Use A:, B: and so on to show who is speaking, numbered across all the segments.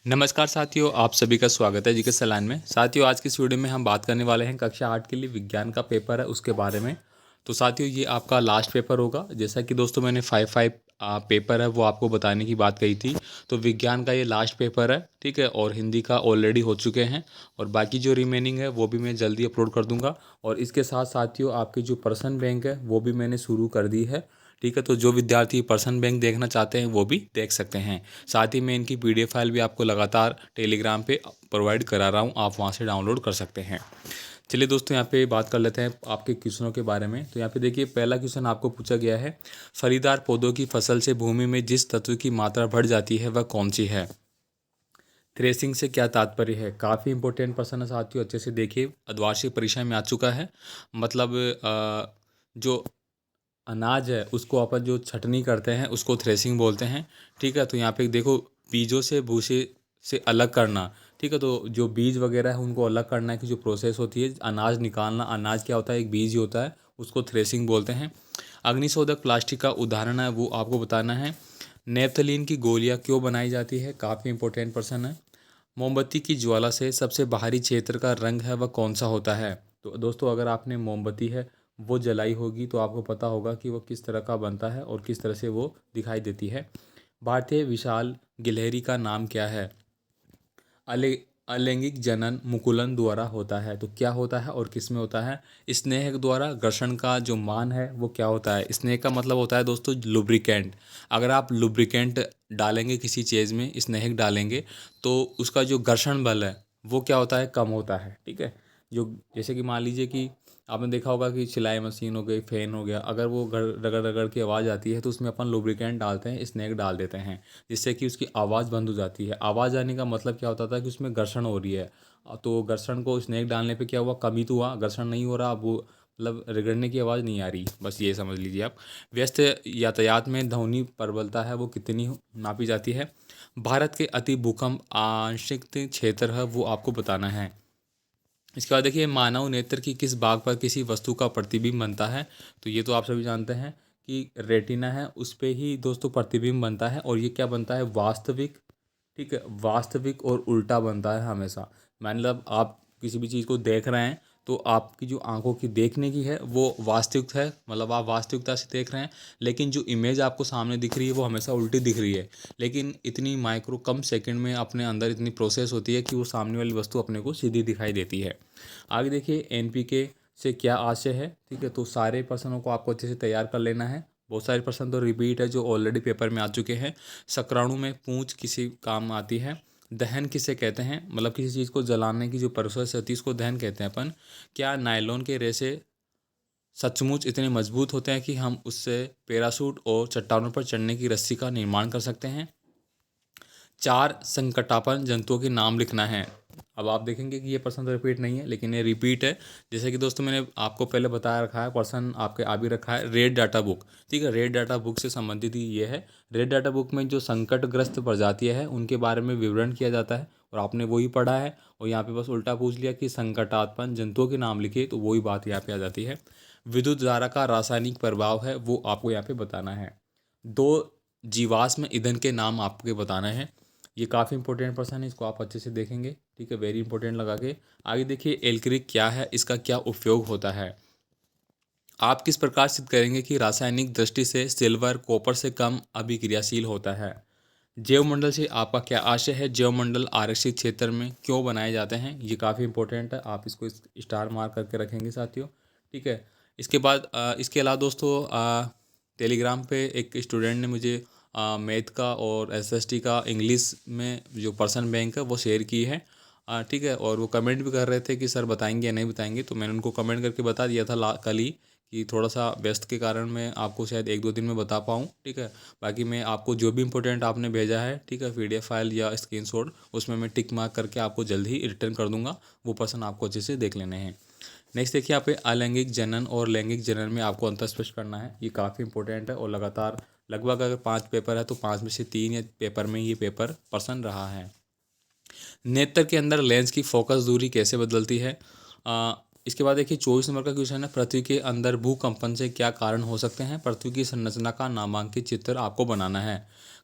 A: नमस्कार साथियों, आप सभी का स्वागत है जी के सलान में। साथियों, आज की इस वीडियो में हम बात करने वाले हैं कक्षा 8 के लिए विज्ञान का पेपर है उसके बारे में। तो साथियों, ये आपका लास्ट पेपर होगा। जैसा कि दोस्तों मैंने 5 पेपर है वो आपको बताने की बात कही थी। तो विज्ञान का ये लास्ट पेपर है, ठीक है। और हिंदी का ऑलरेडी हो चुके हैं और बाकी जो रिमेनिंग है वो भी मैं जल्दी अपलोड कर दूंगा। और इसके साथ साथियों, आपकी जो पर्सन बैंक है वो भी मैंने शुरू कर दी है, ठीक है। तो जो विद्यार्थी पर्सन बैंक देखना चाहते हैं वो भी देख सकते हैं। साथ ही मैं इनकी पीडीएफ फाइल भी आपको लगातार टेलीग्राम पे प्रोवाइड करा रहा हूँ, आप वहाँ से डाउनलोड कर सकते हैं। चलिए दोस्तों, यहाँ पे बात कर लेते हैं आपके क्वेश्चनों के बारे में। तो यहाँ पे देखिए, पहला क्वेश्चन आपको पूछा गया है, फलीदार पौधों की फसल से भूमि में जिस तत्व की मात्रा बढ़ जाती है वह कौन सी है। थ्रेसिंग से क्या तात्पर्य है। काफ़ी इंपॉर्टेंट प्रश्न है साथियों, अच्छे से देखिए, अर्धवार्षिक परीक्षा में आ चुका है। मतलब जो अनाज है उसको अपन जो छटनी करते हैं उसको थ्रेसिंग बोलते हैं, ठीक है। तो यहाँ पे देखो, बीजों से भूसे से अलग करना, ठीक है। तो जो बीज वगैरह है उनको अलग करना की जो प्रोसेस होती है, अनाज निकालना, अनाज क्या होता है, एक बीज ही होता है, उसको थ्रेसिंग बोलते हैं। अग्निशोधक प्लास्टिक का उदाहरण है वो आपको बताना है। नेफ्थलीन की गोलियाँ क्यों बनाई जाती है, काफ़ी इंपॉर्टेंट प्रश्न है। मोमबत्ती की ज्वाला से सबसे बाहरी क्षेत्र का रंग है वह कौन सा होता है। तो दोस्तों, अगर आपने मोमबत्ती है वो जलाई होगी तो आपको पता होगा कि वो किस तरह का बनता है और किस तरह से वो दिखाई देती है। भारतीय विशाल गिलहरी का नाम क्या है। अले अलैंगिक जनन मुकुलन द्वारा होता है। तो क्या होता है और किस में होता है। स्नेह द्वारा घर्षण का जो मान है वो क्या होता है। स्नेह का मतलब होता है दोस्तों लुब्रिकेंट। अगर आप लुब्रिकेंट डालेंगे किसी चीज़ में, स्नेहक डालेंगे, तो उसका जो घर्षण बल है वो क्या होता है, कम होता है, ठीक है। जो जैसे कि मान लीजिए कि आपने देखा होगा कि सिलाई मशीन हो गई, फ़ैन हो गया, अगर वो रगड़ रगड़ की आवाज़ आती है तो उसमें अपन लुब्रिकेंट डालते हैं, स्नेक डाल देते हैं, जिससे कि उसकी आवाज़ बंद हो जाती है। आवाज़ आने का मतलब क्या होता था कि उसमें घर्षण हो रही है। तो घर्षण को स्नेक डालने पे क्या हुआ, कमी तो हुआ, घर्षण नहीं हो रहा, अब वो मतलब रगड़ने की आवाज़ नहीं आ रही, बस ये समझ लीजिए आप। व्यस्त यातायात में ध्वनि प्रबलता है वो कितनी नापी जाती है। भारत के अति भूकंप आंशिक क्षेत्र है वो आपको बताना है। इसके बाद देखिए, मानव नेत्र की किस भाग पर किसी वस्तु का प्रतिबिंब बनता है। तो ये तो आप सभी जानते हैं कि रेटिना है उस पे ही दोस्तों प्रतिबिंब बनता है। और ये क्या बनता है, वास्तविक, ठीक है, वास्तविक और उल्टा बनता है हमेशा। मतलब आप किसी भी चीज़ को देख रहे हैं तो आपकी जो आंखों की देखने की है वो वास्तविक है, मतलब आप वास्तविकता से देख रहे हैं, लेकिन जो इमेज आपको सामने दिख रही है वो हमेशा उल्टी दिख रही है। लेकिन इतनी माइक्रो कम सेकंड में अपने अंदर इतनी प्रोसेस होती है कि वो सामने वाली वस्तु अपने को सीधी दिखाई देती है। आगे देखिए, एनपीके से क्या आशय है, ठीक है। तो सारे प्रश्नों को आपको अच्छे से तैयार कर लेना है। बहुत सारे प्रश्न तो रिपीट है जो ऑलरेडी पेपर में आ चुके हैं। शुक्राणु में पूंछ किसी काम आती है। दहन किसे कहते हैं, मतलब किसी चीज़ को जलाने की जो प्रोसेस होती है उसको दहन कहते हैं अपन। क्या नायलॉन के रेशे सचमुच इतने मजबूत होते हैं कि हम उससे पैराशूट और चट्टानों पर चढ़ने की रस्सी का निर्माण कर सकते हैं। 4 संकटापन जंतुओं के नाम लिखना है। अब आप देखेंगे कि ये प्रश्न तो रिपीट नहीं है, लेकिन ये रिपीट है। जैसे कि दोस्तों मैंने आपको पहले बताया रखा है, प्रश्न आपके आ भी रखा है, रेड डाटा बुक, ठीक है। रेड डाटा बुक से संबंधित ही ये है। रेड डाटा बुक में जो संकटग्रस्त प्रजातियां हैं उनके बारे में विवरण किया जाता है और आपने वही पढ़ा है। और यहाँ पे बस उल्टा पूछ लिया कि संकटात्मक जंतुओं के नाम लिखे, तो वही बात यहाँ पे आ जाती है। विद्युत धारा का रासायनिक प्रभाव है वो आपको यहाँ पे बताना है। 2 जीवाश्म ईंधन के नाम आपको बताना है। ये काफ़ी इंपॉर्टेंट प्रश्न है, इसको आप अच्छे से देखेंगे, ठीक है, वेरी इंपॉर्टेंट लगा के। आगे देखिए, एल्क्रिक क्या है, इसका क्या उपयोग होता है। आप किस प्रकार सिद्ध करेंगे कि रासायनिक दृष्टि से सिल्वर कॉपर से कम अभिक्रियाशील होता है। जैवमंडल से आपका क्या आशय है, जैवमंडल आरक्षित क्षेत्र में क्यों बनाए जाते हैं, ये काफ़ी इंपॉर्टेंट है, आप इसको स्टार मार्क करके रखेंगे साथियों, ठीक है। इसके बाद इसके अलावा दोस्तों, टेलीग्राम पे एक स्टूडेंट ने मुझे मैथ का और एसएसटी का इंग्लिश में जो पर्सन बैंक है वो शेयर की है, ठीक है। और वो कमेंट भी कर रहे थे कि सर बताएंगे या नहीं बताएंगे, तो मैंने उनको कमेंट करके बता दिया था कल ही कि थोड़ा सा व्यस्त के कारण मैं आपको शायद 1-2 दिन में बता पाऊँ, ठीक है। बाकी मैं आपको जो भी इंपॉर्टेंट आपने भेजा है, ठीक है, पीडीएफ फाइल या स्क्रीनशॉट, उसमें मैं टिक मार्क करके आपको जल्द ही रिटर्न कर दूंगा। वो पर्सन आपको अच्छे से देख लेने हैं। नेक्स्ट देखिए, यहाँ पे अलैंगिक जनन और लैंगिक जनन में आपको अंतर स्पष्ट करना है। ये काफ़ी इंपॉर्टेंट है और लगातार लगभग अगर 5 पेपर है तो 5 में से 3 या पेपर में ये पेपर पसंद रहा है। नेत्र के अंदर लेंस की फोकस दूरी कैसे बदलती है। इसके बाद देखिए, 24 नंबर का क्वेश्चन है, पृथ्वी के अंदर भूकंपन से क्या कारण हो सकते हैं। पृथ्वी की संरचना का नामांकित चित्र आपको बनाना है।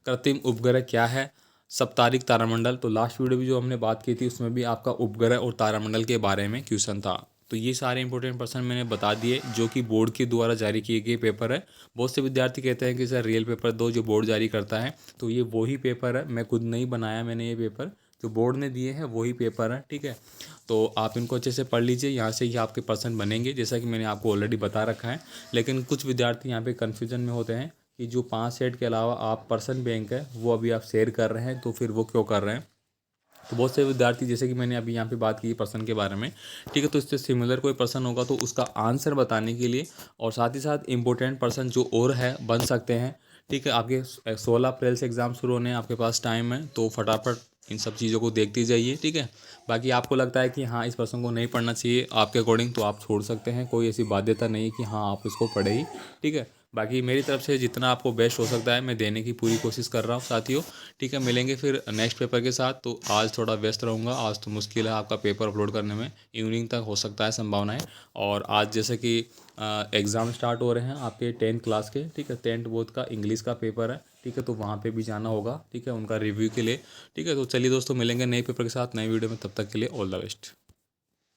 A: कृत्रिम उपग्रह क्या है। सप्तारिक तारामंडल। तो लास्ट वीडियो भी जो हमने बात की थी उसमें भी आपका उपग्रह और तारामंडल के बारे में क्वेश्चन था। तो ये सारे इंपॉर्टेंट पर्सन मैंने बता दिए जो कि बोर्ड के द्वारा जारी किए गए पेपर है। बहुत से विद्यार्थी कहते हैं कि सर रियल पेपर दो जो बोर्ड जारी करता है, तो ये वही पेपर है, मैं खुद नहीं बनाया मैंने ये पेपर, जो बोर्ड ने दिए हैं वही पेपर है, ठीक है। तो आप इनको अच्छे से पढ़ लीजिए, यहाँ से ही आपके पर्सन बनेंगे जैसा कि मैंने आपको ऑलरेडी बता रखा है। लेकिन कुछ विद्यार्थी यहाँ पे कन्फ्यूजन में होते हैं कि जो 5 सेट के अलावा आप पर्सन बैंक है वो अभी आप शेयर कर रहे हैं, तो फिर वो क्यों कर रहे हैं। तो बहुत से विद्यार्थी जैसे कि मैंने अभी यहाँ पे बात की पर्सन के बारे में, ठीक है, तो इससे सिमिलर कोई पर्सन होगा तो उसका आंसर बताने के लिए और साथ ही साथ इम्पोर्टेंट पर्सन जो और है बन सकते हैं, ठीक है। आपके 16 अप्रैल से एग्ज़ाम शुरू होने हैं, आपके पास टाइम है, तो फटाफट इन सब चीज़ों को देखते जाइए, ठीक है। बाकी आपको लगता है कि हाँ इस पर्सन को नहीं पढ़ना चाहिए आपके अकॉर्डिंग, तो आप छोड़ सकते हैं, कोई ऐसी बाध्यता नहीं है कि हाँ आप इसको पढ़े ही, ठीक है। बाकी मेरी तरफ से जितना आपको बेस्ट हो सकता है मैं देने की पूरी कोशिश कर रहा हूँ साथियों, ठीक है। मिलेंगे फिर नेक्स्ट पेपर के साथ। तो आज थोड़ा व्यस्त रहूँगा, आज तो मुश्किल है आपका पेपर अपलोड करने में, इवनिंग तक हो सकता है संभावना है। और आज जैसे कि एग्ज़ाम स्टार्ट हो रहे हैं आपके 10th क्लास के, ठीक है, 10th बोर्ड का इंग्लिश का पेपर है, ठीक है, तो वहाँ पे भी जाना होगा, ठीक है, उनका रिव्यू के लिए, ठीक है। तो चलिए दोस्तों मिलेंगे नए पेपर के साथ नए वीडियो में, तब तक के लिए ऑल द बेस्ट।